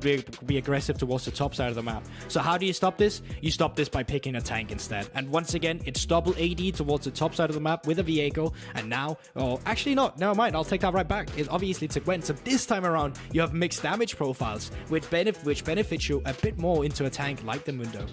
be aggressive towards the top side of the map. So how do you stop this? You stop this by picking a tank instead. And once again, it's double AD towards the top side of the map with a Viego. And now, oh, actually not. Never mind. I'll take that right back. Obviously, it's a Gwen. So this time around, you have mixed damage profiles, which benefits you a bit more into a tank like the Mundo.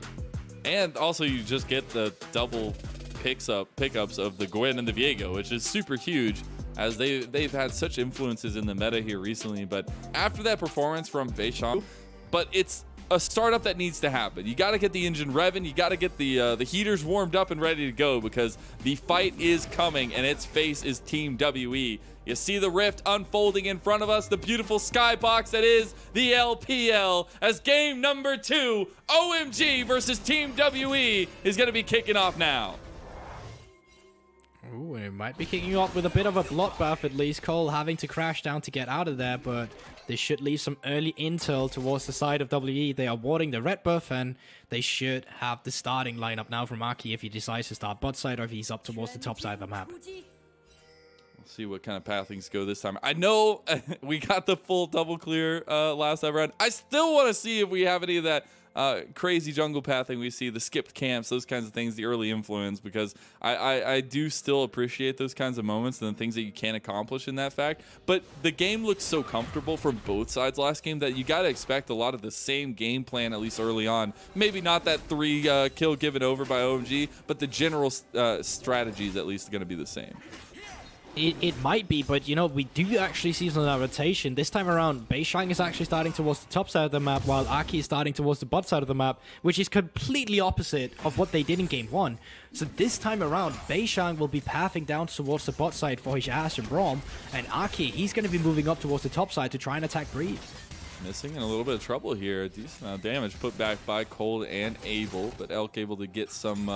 And also, you just get the double pickups of the Gwen and the Viego, which is super huge, as they've had such influences in the meta here recently. But after that performance from Beishang, but it's a startup that needs to happen. You got to get the engine revving. You got to get the heaters warmed up and ready to go, because the fight is coming, and its face is Team WE. You see the rift unfolding in front of us, the beautiful skybox that is the LPL, as game number 2, OMG versus Team WE, is going to be kicking off now. Ooh, it might be kicking off with a bit of a bloodbath at least. Cole having to crash down to get out of there, but this should leave some early intel towards the side of WE. They are warding the red buff, and they should have the starting lineup now from Aki if he decides to start bot side or if he's up towards the top side of the map. We'll see what kind of path things go this time. I know we got the full double clear last time around. I still want to see if we have any of that crazy jungle pathing we see, the skipped camps, those kinds of things, the early influence, because I do still appreciate those kinds of moments and the things that you can accomplish in that fact. But the game looks so comfortable from both sides last game that you got to expect a lot of the same game plan, at least early on. Maybe not that 3 kill given over by OMG, but the general strategies at least are going to be the same. It might be, but you know, we do actually see some of that rotation. This time around, Beishang is actually starting towards the top side of the map, while Aki is starting towards the bot side of the map, which is completely opposite of what they did in game 1. So this time around, Beishang will be pathing down towards the bot side for his AShe and Braum, and Aki, he's going to be moving up towards the top side to try and attack Breathe. Missing in a little bit of trouble here. A decent amount of damage put back by Cold and Abel, but Elk able to get some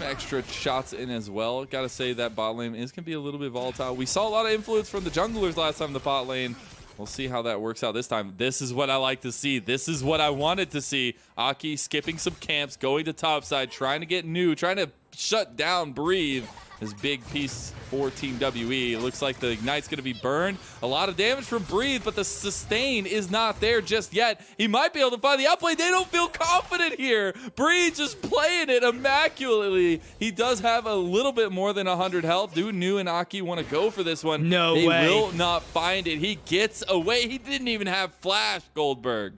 extra shots in as well. Gotta say that bot lane is gonna be a little bit volatile. We saw a lot of influence from the junglers last time in the bot lane. We'll see how that works out this time. This is what I like to see. This is what I wanted to see. Aki skipping some camps, going to top side, trying to get new, trying to shut down Breathe. His big piece for Team WE. It looks like the Ignite's going to be burned. A lot of damage from Breathe, but the sustain is not there just yet. He might be able to find the outplay. They don't feel confident here. Breathe just playing it immaculately. He does have a little bit more than 100 health. Do Nu and Aki want to go for this one? No way. They will not find it. He gets away. He didn't even have flash, Goldberg.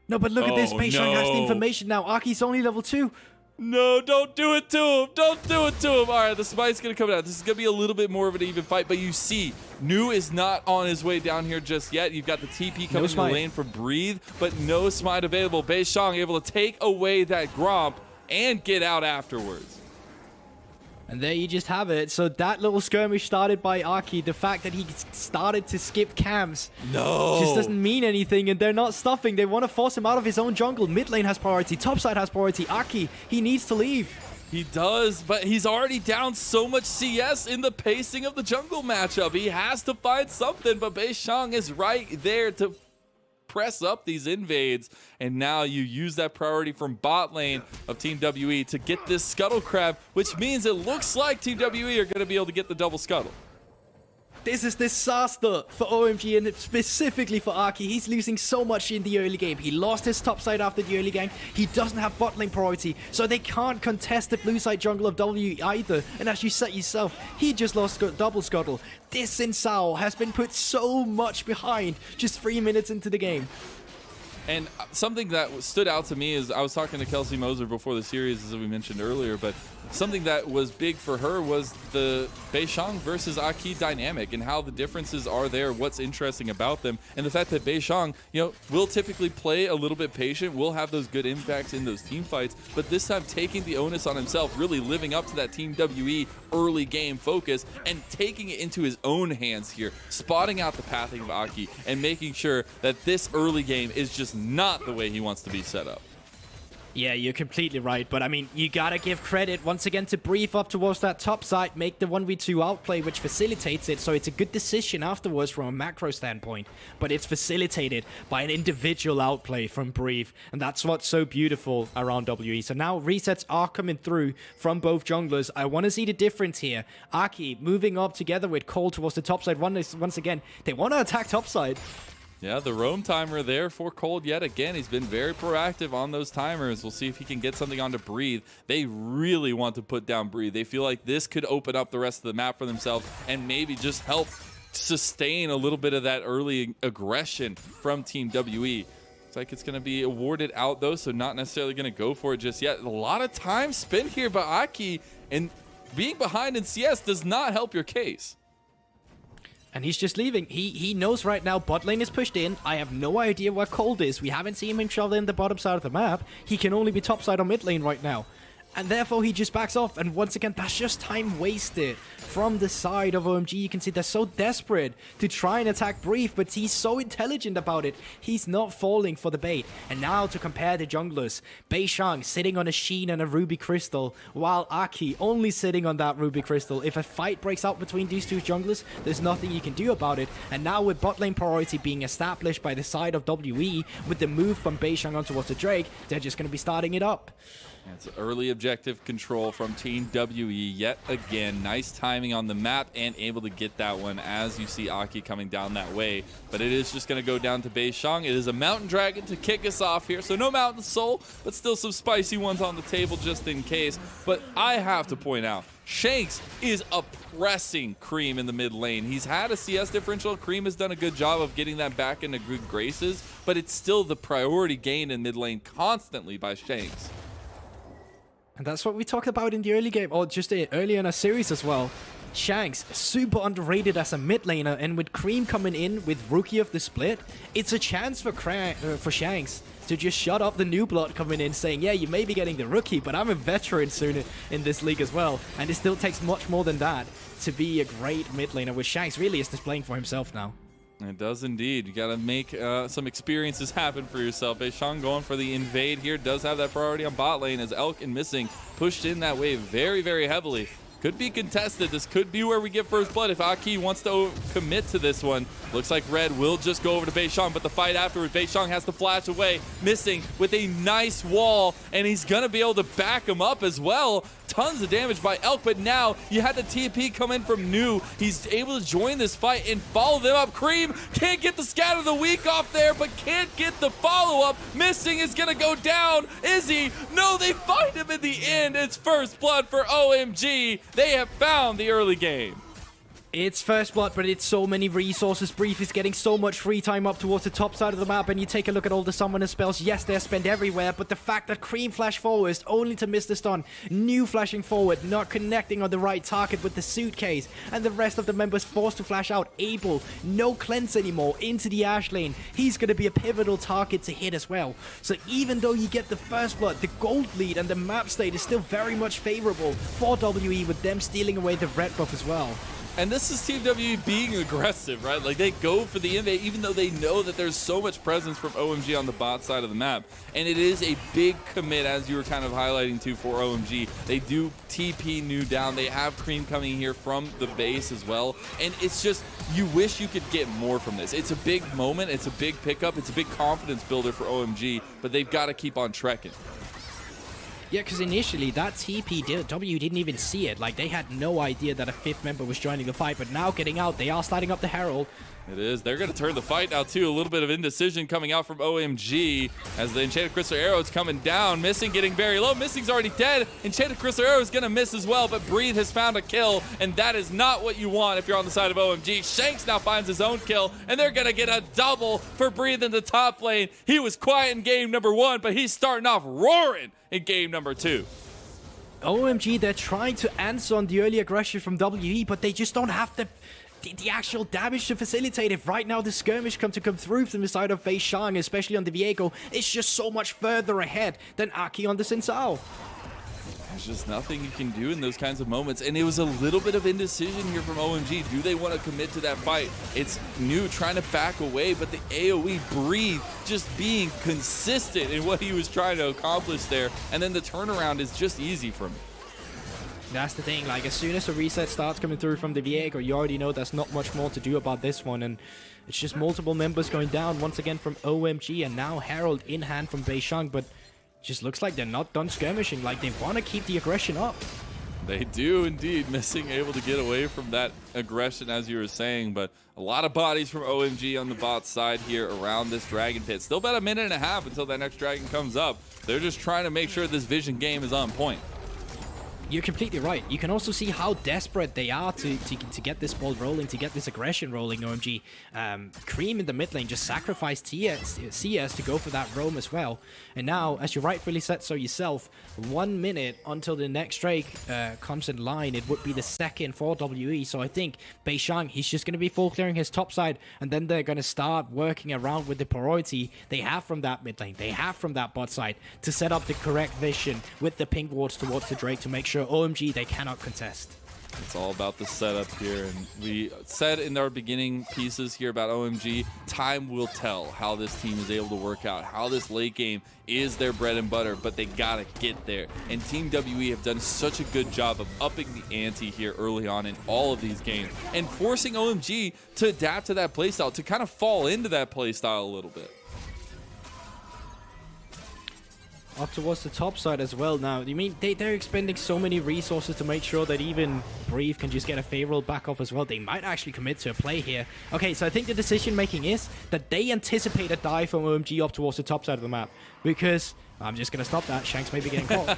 No, but look at this. Beishang has the information now. Aki's only level 2. No, don't do it to him. Don't do it to him. All right, the smite's going to come out. This is going to be a little bit more of an even fight, but you see, Nu is not on his way down here just yet. You've got the TP coming to the lane for Breathe, but no smite available. Beishang able to take away that Gromp and get out afterwards. And there you just have it. So that little skirmish started by Aki, the fact that he started to skip camps just doesn't mean anything, and they're not stopping. They want to force him out of his own jungle. Mid lane has priority, top side has priority. Aki, he needs to leave. He does, but he's already down so much CS in the pacing of the jungle matchup. He has to find something, but Beishang is right there to press up these invades, and now you use that priority from bot lane of Team WE to get this scuttle crab, which means it looks like Team WE are going to be able to get the double scuttle. This is disaster for OMG, and specifically for Aki. He's losing so much in the early game. He lost his top side after the early game. He doesn't have bot lane priority, so they can't contest the blue side jungle of W either. And as you said yourself, he just lost double scuttle. This Xin Zhao has been put so much behind just 3 minutes into the game. And something that stood out to me is, I was talking to Kelsey Moser before the series, as we mentioned earlier, but something that was big for her was the Beishang versus Aki dynamic and how the differences are there, what's interesting about them, and the fact that Beishang, you know, will typically play a little bit patient, will have those good impacts in those team fights, but this time taking the onus on himself, really living up to that Team WE early game focus and taking it into his own hands here, spotting out the pathing of Aki and making sure that this early game is just not the way he wants to be set up. Yeah, you're completely right, but I mean, you gotta give credit once again to Breathe up towards that top side, make the 1v2 outplay, which facilitates it, so it's a good decision afterwards from a macro standpoint, but it's facilitated by an individual outplay from Breathe, and that's what's so beautiful around WE. So now resets are coming through from both junglers. I want to see the difference here. Aki moving up together with Cole towards the top side. Once again, they want to attack top side. Yeah, the roam timer there for Cold yet again. He's been very proactive on those timers. We'll see if he can get something on to Breathe. They really want to put down Breathe. They feel like this could open up the rest of the map for themselves and maybe just help sustain a little bit of that early aggression from Team WE. Looks like it's going to be awarded out, though, so not necessarily going to go for it just yet. A lot of time spent here by Aki, and being behind in CS does not help your case. And he's just leaving. He knows right now bot lane is pushed in. I have no idea where Cold is. We haven't seen him shove in the bottom side of the map. He can only be top side or mid lane right now. And therefore, he just backs off. And once again, that's just time wasted from the side of OMG. You can see they're so desperate to try and attack Brief, but he's so intelligent about it. He's not falling for the bait. And now to compare the junglers, Beishang sitting on a Sheen and a Ruby Crystal, while Aki only sitting on that Ruby Crystal. If a fight breaks out between these two junglers, there's nothing you can do about it. And now with bot lane priority being established by the side of WE, with the move from Beishang on towards the Drake, they're just going to be starting it up. It's early objective control from Team WE yet again. Nice timing on the map and able to get that one as you see Aki coming down that way. But it is just going to go down to Beishang. It is a Mountain Dragon to kick us off here. So no Mountain Soul, but still some spicy ones on the table just in case. But I have to point out, Shanks is oppressing Creme in the mid lane. He's had a CS differential. Creme has done a good job of getting that back into good graces, but it's still the priority gain in mid lane constantly by Shanks. And that's what we talked about in the early game, or just earlier in our series as well. Shanks, super underrated as a mid laner, and with Creme coming in with Rookie of the Split, it's a chance for Shanks to just shut up the new blood coming in saying, yeah, you may be getting the Rookie, but I'm a veteran soon in this league as well. And it still takes much more than that to be a great mid laner, which Shanks really is displaying for himself now. It does indeed. You got to make some experiences happen for yourself. Beishang going for the invade here. Does have that priority on bot lane as Elk and Missing pushed in that wave very, very heavily. Could be contested. This could be where we get first blood if Aki wants to commit to this one. Looks like Red will just go over to Beishang, but the fight afterwards, Beishang has to flash away. Missing with a nice wall, and he's going to be able to back him up as well. Tons of damage by Elk, but now you had the TP come in from New. He's able to join this fight and follow them up. Creme can't get the scatter of the week off there, but can't get the follow-up. Missing is going to go down. Is he? No, they find him in the end. It's first blood for OMG. They have found the early game. It's first blood, but it's so many resources. Brief is getting so much free time up towards the top side of the map, and you take a look at all the summoner spells. Yes, they're spent everywhere, but the fact that Creme flashed forward only to miss the stun, New flashing forward, not connecting on the right target with the suitcase, and the rest of the members forced to flash out. Abel, no cleanse anymore, into the Ashe lane. He's going to be a pivotal target to hit as well. So even though you get the first blood, the gold lead and the map state is still very much favorable for WE, with them stealing away the red buff as well. And this is Team WE being aggressive, right? Like, they go for the invade even though they know that there's so much presence from OMG on the bot side of the map. And it is a big commit, as you were kind of highlighting too, for OMG. They do TP New down. They have Creme coming here from the base as well. And it's just, you wish you could get more from this. It's a big moment. It's a big pickup. It's a big confidence builder for OMG, but they've got to keep on trekking. Yeah, because initially that TP, W didn't even see it. Like, they had no idea that a fifth member was joining the fight, but now getting out, they are starting up the Herald. It is. They're going to turn the fight now, too. A little bit of indecision coming out from OMG as the Enchanted Crystal Arrow is coming down. Missing getting very low. Missing's already dead. Enchanted Crystal Arrow is going to miss as well, but Breathe has found a kill, and that is not what you want if you're on the side of OMG. Shanks now finds his own kill, and they're going to get a double for Breathe in the top lane. He was quiet in game number 1, but he's starting off roaring in game number 2. OMG, they're trying to answer on the early aggression from WE, but they just don't have the actual damage to facilitate it. Right now, the skirmish come through from the side of Beishang, especially on the Viego. It's just so much further ahead than Aki on the Xin Zhao. There's just nothing you can do in those kinds of moments. And it was a little bit of indecision here from OMG. Do they want to commit to that fight? It's New trying to back away, but the AoE Breathe just being consistent in what he was trying to accomplish there. And then the turnaround is just easy for him. That's the thing, like, as soon as the reset starts coming through from the Viego, you already know there's not much more to do about this one, and it's just multiple members going down once again from OMG, and now Herald in hand from Beishang, but just looks like they're not done skirmishing. Like, they want to keep the aggression up. They do indeed, missing, able to get away from that aggression as you were saying, but a lot of bodies from OMG on the bot side here around this Dragon Pit. Still about a minute and a half until that next Dragon comes up. They're just trying to make sure this Vision game is on point. You're completely right. You can also see how desperate they are to get this ball rolling, to get this aggression rolling, OMG. Creme in the mid lane just sacrificed CS to go for that roam as well. And now, as you rightfully said so yourself, 1 minute until the next Drake comes in line. It would be the second for WE. So I think Beishang, he's just going to be full clearing his top side, and then they're going to start working around with the priority they have from that mid lane, they have from that bot side, to set up the correct vision with the ping wards towards the Drake to make sure OMG, they cannot contest. It's all about the setup here, and we said in our beginning pieces here about OMG, time will tell how this team is able to work out, how this late game is their bread and butter, but they gotta get there. And Team WE have done such a good job of upping the ante here early on in all of these games, and forcing OMG to adapt to that playstyle, to kind of fall into that playstyle a little bit. Up towards the top side as well now. You mean they're expending so many resources to make sure that even Breathe can just get a favorable back off as well. They might actually commit to a play here. Okay, so I think the decision making is that they anticipate a dive from OMG up towards the top side of the map, because I'm just going to stop that. Shanks may be getting caught.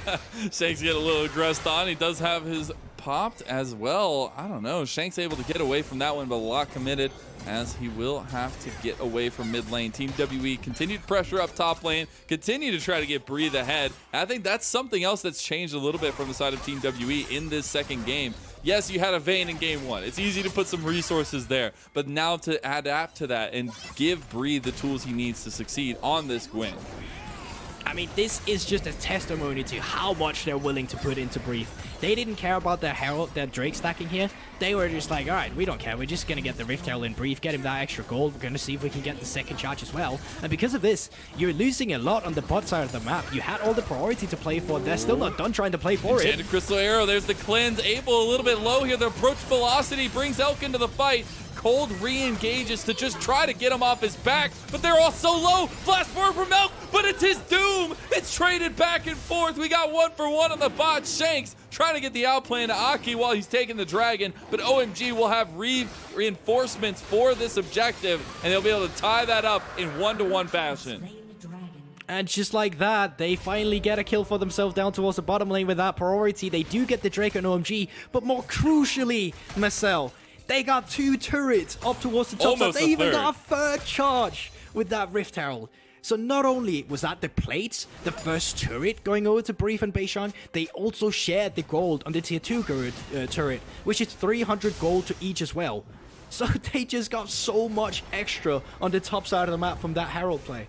Shanks getting a little aggressed on. He does have his popped as well. I don't know. Shanks able to get away from that one, but a lot committed, as he will have to get away from mid lane. Team WE continued pressure up top lane, continue to try to get Breathe ahead. And I think that's something else that's changed a little bit from the side of Team WE in this second game. Yes, you had a Vayne in game one. It's easy to put some resources there, but now to adapt to that and give Breathe the tools he needs to succeed on this Gwen. I mean, this is just a testimony to how much they're willing to put into Breathe. They didn't care about their Herald, their Drake stacking here. They were just like, all right, we don't care. We're just going to get the Rift Herald in Breathe, get him that extra gold. We're going to see if we can get the second charge as well. And because of this, you're losing a lot on the bot side of the map. You had all the priority to play for. They're still not done trying to play for it. Enchanted Crystal Arrow, there's the cleanse. Able a little bit low here. The approach velocity brings Elk into the fight. Cold re-engages to just try to get him off his back, but they're all so low. Flash forward from Elk, but it's his doom. It's traded back and forth. We got 1-for-1 on the bot. Shanks trying to get the outplay into Aki while he's taking the dragon, but OMG will have reinforcements for this objective, and they'll be able to tie that up in 1-to-1 fashion. And just like that, they finally get a kill for themselves down towards the bottom lane with that priority. They do get the Drake on OMG, but more crucially, Marcel, they got 2 turrets up towards the top. Almost so they even got a third charge with that Rift Herald. So not only was that the plates, the first turret going over to Breathe and Beishang, they also shared the gold on the tier 2 turret, which is 300 gold to each as well. So they just got so much extra on the top side of the map from that Herald play.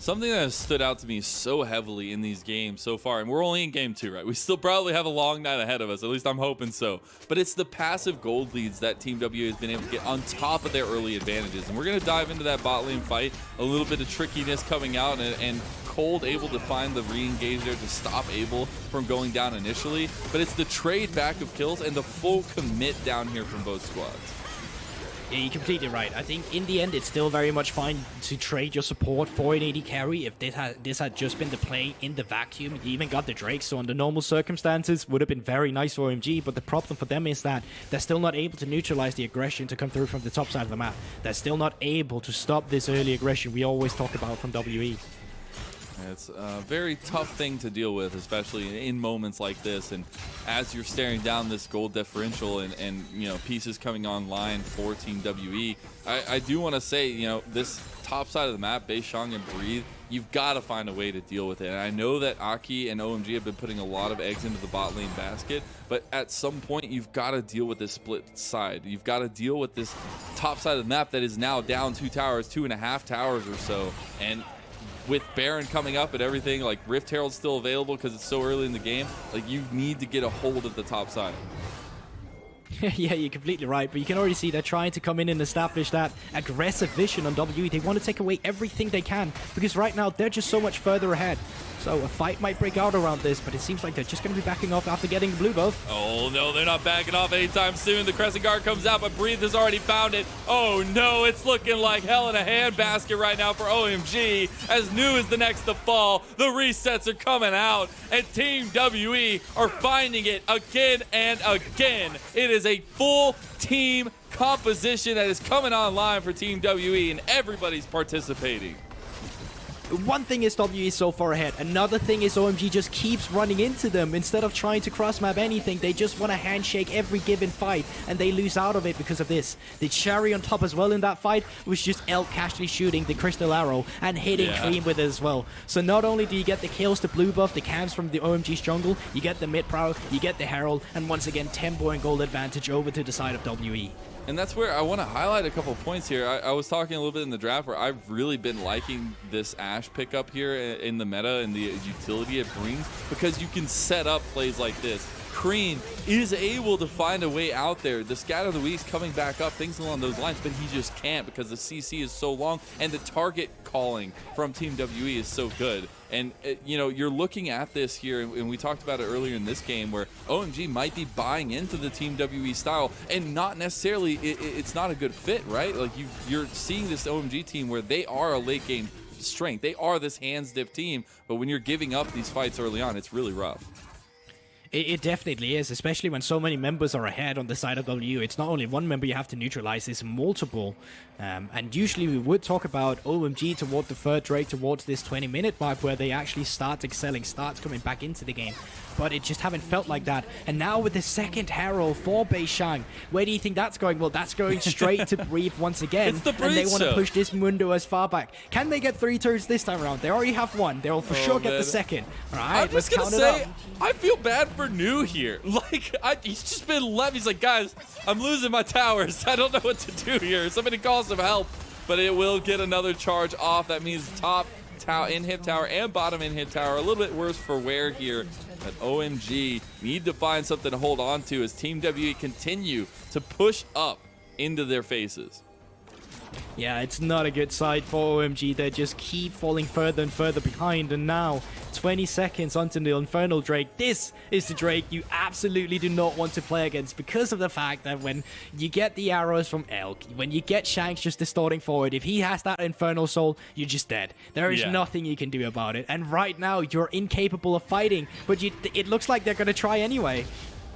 Something that has stood out to me so heavily in these games so far, and we're only in game 2, right? We still probably have a long night ahead of us, at least I'm hoping so. But it's the passive gold leads that Team W has been able to get on top of their early advantages. And we're going to dive into that bot lane fight, a little bit of trickiness coming out, and Cold able to find the re-engage there to stop Abel from going down initially. But it's the trade back of kills and the full commit down here from both squads. Yeah, you're completely right. I think in the end, it's still very much fine to trade your support for an AD carry. If this had just been the play in the vacuum, you even got the Drake, so under normal circumstances, would have been very nice for OMG, but the problem for them is that they're still not able to neutralize the aggression to come through from the top side of the map. They're still not able to stop this early aggression we always talk about from WE. It's a very tough thing to deal with, especially in moments like this. And as you're staring down this gold differential and you know, pieces coming online for Team WE, I do want to say, you know, this top side of the map, Beishang and Breathe, you've got to find a way to deal with it. And I know that Aki and OMG have been putting a lot of eggs into the bot lane basket, but at some point you've got to deal with this split side. You've got to deal with this top side of the map that is now down 2 towers, 2.5 towers or so. And with Baron coming up and everything, like Rift Herald's still available because it's so early in the game, like you need to get a hold of the top side. Yeah, you're completely right, but you can already see they're trying to come in and establish that aggressive vision on WE. They want to take away everything they can, because right now they're just so much further ahead. So a fight might break out around this, but it seems like they're just going to be backing off after getting the blue buff. Oh no, they're not backing off anytime soon. The Crescent Guard comes out, but Breathe has already found it. Oh no, it's looking like hell in a handbasket right now for OMG. As New is the next to fall, the resets are coming out, and Team WE are finding it again and again. It is a full team composition that is coming online for Team WE, and everybody's participating. One thing is WE so far ahead. Another thing is OMG just keeps running into them. Instead of trying to cross-map anything, they just want to handshake every given fight, and they lose out of it because of this. The cherry on top as well in that fight was just Elk casually shooting the Crystal Arrow and hitting Creme with it as well. So not only do you get the kills, the blue buff, the camps from the OMG's jungle, you get the mid prow, you get the Herald, and once again, tempo and gold advantage over to the side of WE. And that's where I want to highlight a couple points here. I was talking a little bit in the draft where I've really been liking this Ashe pickup here in the meta and the utility it brings, because you can set up plays like this. Creme is able to find a way out there. The Scatter of the Week's coming back up, things along those lines, but he just can't because the CC is so long and the target calling from Team WE is so good. And, you know, you're looking at this here, and we talked about it earlier in this game, where OMG might be buying into the Team WE style, and not necessarily, it's not a good fit, right? Like, you're seeing this OMG team where they are a late game strength. They are this hands-diff team, but when you're giving up these fights early on, it's really rough. It definitely is, especially when so many members are ahead on the side of W. It's not only one member you have to neutralize, it's multiple. And usually we would talk about OMG toward the third Drake, towards this 20-minute mark where they actually start excelling, starts coming back into the game. But it just haven't felt like that. And now with the second Herald for Beishang, where do you think that's going? Well, that's going straight to Breathe once again. It's the Breathe and they want to show. push this Mundo as far back. Can they get 3 turns this time around? They already have 1. They'll for sure get the second. All right, I'm just let's gonna count it say, up. I feel bad for New here. Like, he's just been left. He's like, guys, I'm losing my towers. I don't know what to do here. Somebody call some help. But it will get another charge off. That means top in-hit tower and bottom in-hit tower. A little bit worse for wear here. But OMG need to find something to hold on to as Team WE continue to push up into their faces. Yeah, it's not a good side for OMG. They just keep falling further and further behind. And now, 20 seconds onto the Infernal Drake. This is the Drake you absolutely do not want to play against, because of the fact that when you get the arrows from Elk, when you get Shanks just distorting forward, if he has that Infernal Soul, you're just dead. There is nothing you can do about it. And right now, you're incapable of fighting, but it looks like they're going to try anyway.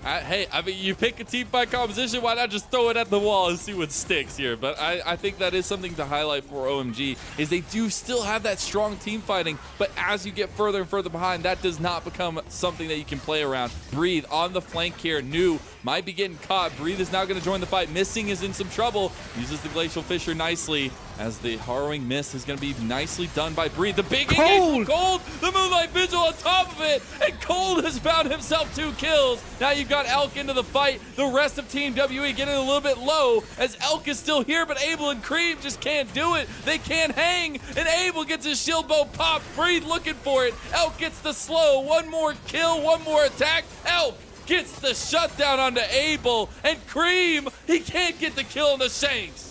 Hey, I mean, you pick a team fight composition, why not just throw it at the wall and see what sticks here? But I think that is something to highlight for OMG, is they do still have that strong team fighting, but as you get further and further behind, that does not become something that you can play around. Breathe on the flank here. New might be getting caught. Breathe is now going to join the fight. Missing is in some trouble. Uses the Glacial Fissure nicely, as the Harrowing Mist is going to be nicely done by Breathe. The big engagement, Cold, the Moonlight Vigil on top of it, and Cold has found himself 2 kills. Now you've got Elk into the fight. The rest of Team WE getting a little bit low, as Elk is still here, but Abel and Creme just can't do it. They can't hang, and Abel gets his shield bow popped. Breathe looking for it. Elk gets the slow. One more kill, one more attack. Elk gets the shutdown onto Abel, and Creme, he can't get the kill on the Shanks.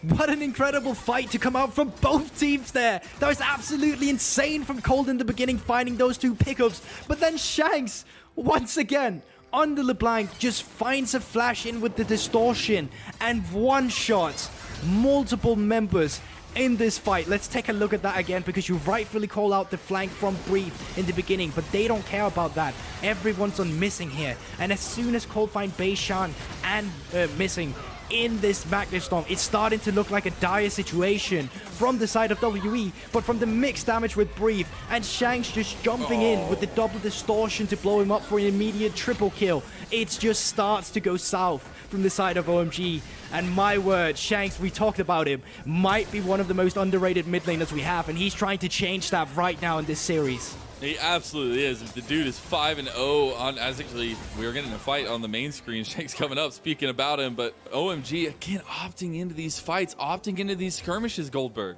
What an incredible fight to come out from both teams there. That was absolutely insane from Cold in the beginning, finding those 2 pickups. But then Shanks, once again, on the LeBlanc, just finds a flash in with the distortion and one-shots multiple members in this fight. Let's take a look at that again, because you rightfully call out the flank from Breathe in the beginning, but they don't care about that. Everyone's on missing here. And as soon as Cold find Beishang and missing in this Magnet Storm, it's starting to look like a dire situation from the side of WE, but from the mixed damage with Breathe, and Shanks just jumping in with the double distortion to blow him up for an immediate triple kill. It just starts to go south from the side of OMG. And my word, Shanks, we talked about him, might be one of the most underrated mid laners we have, and he's trying to change that right now in this series. He absolutely is. The dude is 5-0 on, as actually we were getting a fight on the main screen. Shanks coming up, speaking about him, but OMG again opting into these fights, opting into these skirmishes, Goldberg.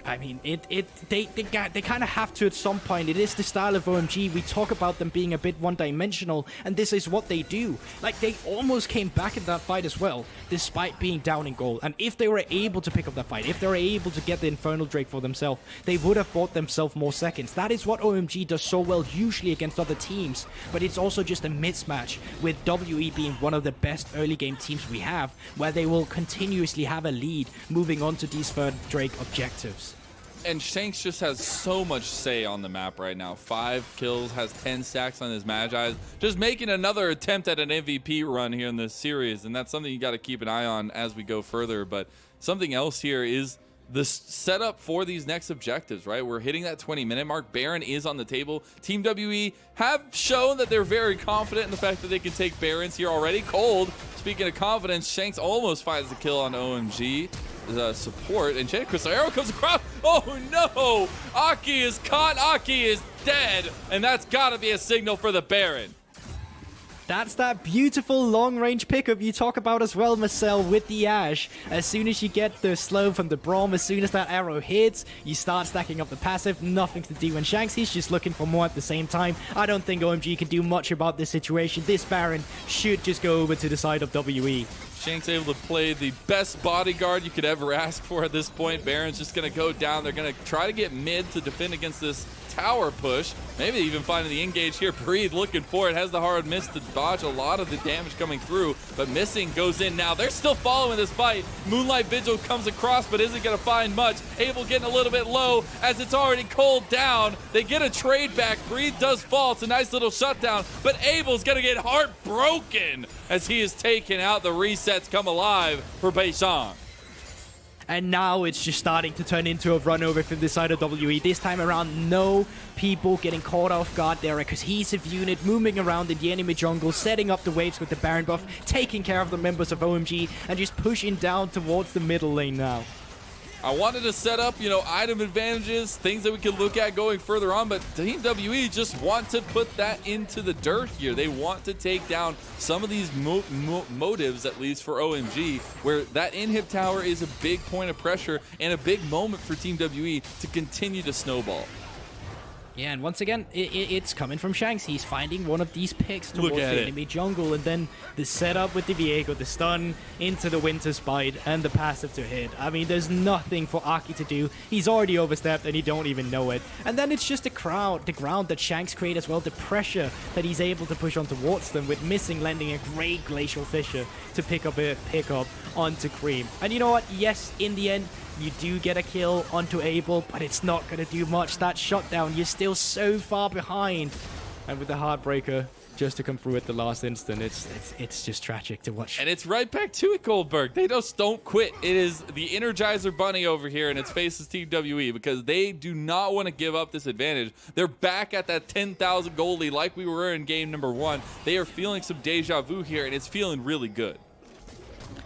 I mean, they kind of have to at some point. It is the style of OMG. We talk about them being a bit one-dimensional, and this is what they do. Like, they almost came back in that fight as well, despite being down in gold. And if they were able to pick up that fight, if they were able to get the Infernal Drake for themselves, they would have bought themselves more seconds. That is what OMG does so well, usually against other teams. But it's also just a mismatch, with WE being one of the best early game teams we have, where they will continuously have a lead moving on to these third Drake objectives. And Shanks just has so much say on the map right now. 5 kills, has 10 stacks on his Magi. Just making another attempt at an MVP run here in this series. And that's something you got to keep an eye on as we go further. But something else here is the setup for these next objectives, right? We're hitting that 20-minute mark. Baron is on the table. Team WE have shown that they're very confident in the fact that they can take Barons here already. Cold, speaking of confidence, Shanks almost finds the kill on OMG. Support, and Crystal Arrow comes across. Oh no! Aki is caught, Aki is dead, and that's gotta be a signal for the Baron. That's that beautiful long-range pickup you talk about as well, Marcel, with the Ashe. As soon as you get the slow from the Braum, as soon as that arrow hits, you start stacking up the passive. Nothing to do. And Shanks, he's just looking for more at the same time. I don't think OMG can do much about this situation. This Baron should just go over to the side of WE. Shanks able to play the best bodyguard you could ever ask for at this point. Baron's just going to go down. They're going to try to get mid to defend against this tower push. Maybe even finding the engage here. Breathe looking for it. Has the hard miss to dodge a lot of the damage coming through, but missing goes in now. They're still following this fight. Moonlight Vigil comes across, but isn't going to find much. Abel getting a little bit low as it's already cold down. They get a trade back. Breathe does fall. It's a nice little shutdown, but Abel's going to get heartbroken as he is taken out. The resets come alive for Beishang. And now it's just starting to turn into a run over from the side of WE. This time around, no people getting caught off guard there. A cohesive unit moving around in the enemy jungle, setting up the waves with the Baron buff, taking care of the members of OMG, and just pushing down towards the middle lane now. I wanted to set up, item advantages, things that we could look at going further on, but Team WE just want to put that into the dirt here. They want to take down some of these motives, at least for OMG, where that inhib tower is a big point of pressure and a big moment for Team WE to continue to snowball. Yeah, and once again, it's coming from Shanks. He's finding one of these picks towards the enemy jungle, and then the setup with the Viego, the stun into the Winter Spite, and the passive to hit. I mean, there's nothing for Aki to do. He's already overstepped, and he don't even know it. And then it's just the ground that Shanks create as well, the pressure that he's able to push on towards them, with missing landing a great Glacial Fissure to pick up onto Creme. And you know what? Yes, in the end, you do get a kill onto Abel, but it's not going to do much. That shutdown, you're still so far behind. And with the Heartbreaker just to come through at the last instant, it's just tragic to watch. And it's right back to it, Goldberg. They just don't quit. It is the Energizer Bunny over here, and its faces Team WE, because they do not want to give up this advantage. They're back at that 10,000 gold lead like we were in game number 1. They are feeling some deja vu here, and it's feeling really good.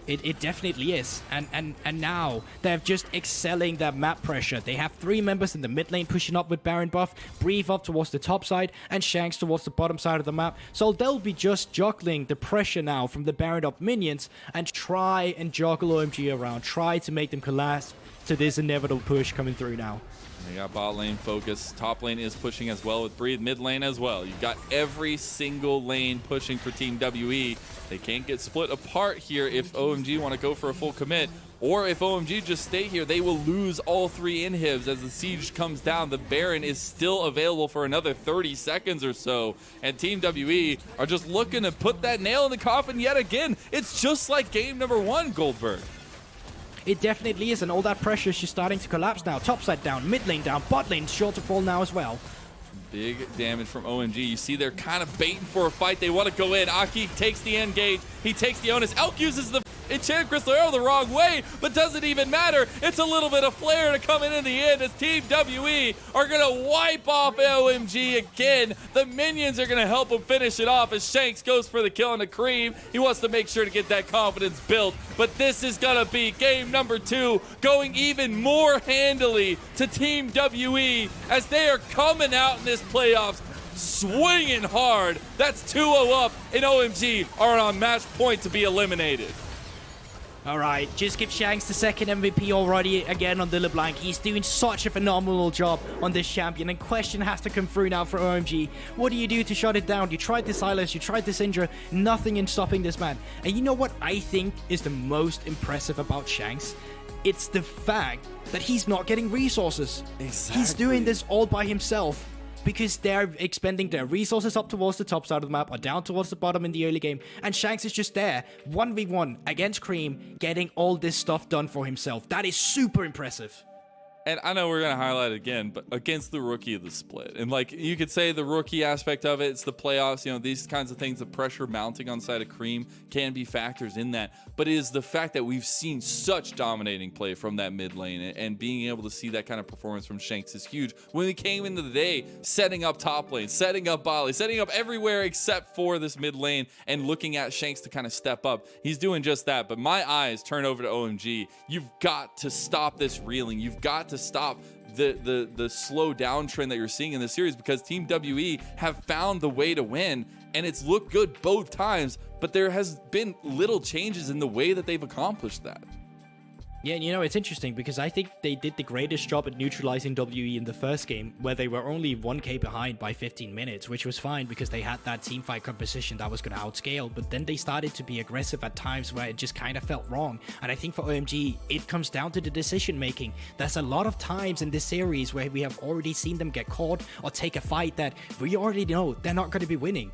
It definitely is, and now they're just excelling that map pressure. They have 3 members in the mid lane pushing up with Baron buff, Breathe up towards the top side, and Shanks towards the bottom side of the map. So they'll be just juggling the pressure now from the Baron up minions and try and juggle OMG around, try to make them collapse to this inevitable push coming through now. They got bot lane focus. Top lane is pushing as well with Breathe. Mid lane as well. You've got every single lane pushing for Team WE. They can't get split apart here if OMG want to go for a full commit. Or if OMG just stay here, they will lose all 3 inhibs as the siege comes down. The Baron is still available for another 30 seconds or so. And Team WE are just looking to put that nail in the coffin yet again. It's just like game number 1, Goldberg. It definitely is, and all that pressure is just starting to collapse now. Top side down, mid lane down, bot lane sure to fall now as well. Big damage from OMG. You see they're kind of baiting for a fight. They want to go in. Aki takes the engage. He takes the onus. Elk uses the Enchanted Crystal Arrow the wrong way, but doesn't even matter. It's a little bit of flare to come in the end as Team WE are going to wipe off OMG again. The minions are going to help him finish it off as Shanks goes for the kill on the Creme. He wants to make sure to get that confidence built, but this is going to be game number 2, going even more handily to Team WE as they are coming out in this playoffs swinging hard. That's 2-0 up, and OMG are on match point to be eliminated. All right, just give Shanks the second MVP already again on the LeBlanc. He's doing such a phenomenal job on this champion, and question has to come through now for OMG. What do you do to shut it down? You tried the Sylas, you tried the Syndra, nothing in stopping this man. And you know what I think is the most impressive about Shanks? It's the fact that he's not getting resources. Exactly. He's doing this all by himself, because they're expending their resources up towards the top side of the map or down towards the bottom in the early game, and Shanks is just there, 1v1 against Creme, getting all this stuff done for himself. That is super impressive. And I know we're going to highlight it again, but against the rookie of the split. And like you could say the rookie aspect of it, it's the playoffs, you know, these kinds of things, the pressure mounting on side of Creme can be factors in that. But it is the fact that we've seen such dominating play from that mid lane, and being able to see that kind of performance from Shanks is huge. When we came into the day, setting up top lane, setting up bot lane, setting up everywhere except for this mid lane, and looking at Shanks to kind of step up. He's doing just that. But my eyes turn over to OMG. You've got to stop this reeling. You've got to stop the slow down trend that you're seeing in this series, because Team WE have found the way to win, and it's looked good both times, but there has been little changes in the way that they've accomplished that. Yeah, and you know, it's interesting because I think they did the greatest job at neutralizing WE in the first game, where they were only 1k behind by 15 minutes, which was fine because they had that teamfight composition that was going to outscale. But then they started to be aggressive at times where it just kind of felt wrong. And I think for OMG, it comes down to the decision making. There's a lot of times in this series where we have already seen them get caught or take a fight that we already know they're not going to be winning.